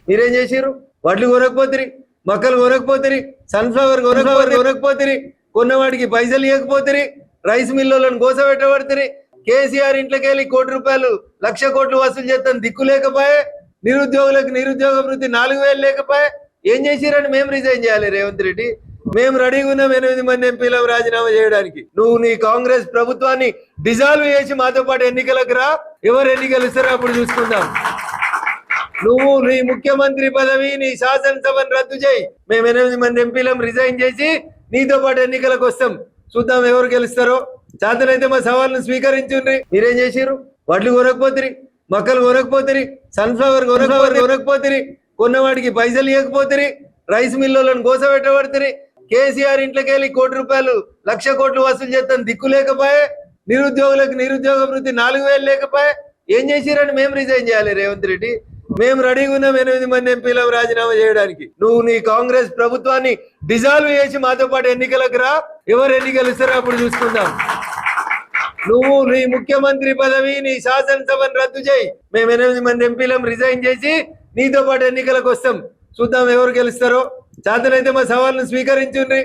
మీరేం చేసిర్రు? వడ్లు కొనకపోతిరి, మొక్కలు కొనకపోతిరి, సన్ఫ్లవర్ కొనకపోతిరి, కొన్నవాడికి పైసలు ఇవ్వకపోతిరి, రైస్ మిల్లులను కోసపెట్టబడితిరి. కేసీఆర్ ఇంట్లోకి వెళ్ళి ₹1,00,00,000 1,00,00,000 వసూలు చేస్తాను దిక్కు లేకపోయే, నిరుద్యోగులకు నిరుద్యోగ వృత్తి 4,000 లేకపోయే. ఏం చేసిరని మేము రిజైన్ చేయాలి? రేవంత్ రెడ్డి, మేము రెడీగా ఉన్నాం 8 మంది ఎంపీలను రాజీనామా చేయడానికి. నువ్వు నీ కాంగ్రెస్ ప్రభుత్వాన్ని డిజాల్వ్ చేసి మాతో పాటు ఎన్నికలకు రా. ఎవరు ఎన్నికలు ఇస్తారో అప్పుడు చూసుకుందాం. నువ్వు నీ ముఖ్యమంత్రి పదవి, నీ శాసనసభను రద్దు చేయి. మేము 8 మంది ఎంపీలను రిజైన్ చేసి నీతో పాటు ఎన్నికలకు వస్తాం. చూద్దాం ఎవరు గెలుస్తారో. చేతనైతే మా సవాళ్ళను స్వీకరించుండ్రి. మీరేం చేసిర్రు? వడ్లు కొనకపోతిరి, మొక్కలు కొనకపోతిరి, సన్ఫ్లవర్ కొనకపోతిరి, కొన్నవాడికి పైసలు ఇవ్వకపోతిరి, రైస్ మిల్లులను కోసపెట్టబడితిరి. కేసీఆర్ ఇంట్లోకి వెళ్ళి ₹1,00,00,000 1,00,00,000 వసూలు చేస్తాను దిక్కు లేకపోయే, నిరుద్యోగులకు నిరుద్యోగ వృత్తి 4,000 లేకపోయే. ఏం చేసిరని మేము రిజైన్ చేయాలి? రేవంత్ రెడ్డి, మేము రెడీగా ఉన్నాం 8 మంది ఎంపీలను రాజీనామా చేయడానికి. నువ్వు నీ కాంగ్రెస్ ప్రభుత్వాన్ని డిజాల్వ్ చేసి మాతో పాటు ఎన్నికలకు రా. ఎవరు ఎన్నికలు ఇస్తారో అప్పుడు చూసుకుందాం. నువ్వు నీ ముఖ్యమంత్రి పదవి, నీ శాసనసభను రద్దు చేయి. మేము 8 మంది ఎంపీలను రిజైన్ చేసి నీతో పాటు ఎన్నికలకు వస్తాం. చూద్దాం ఎవరు గెలుస్తారో. చేతనైతే మా సవాళ్ళను స్వీకరించుండ్రి.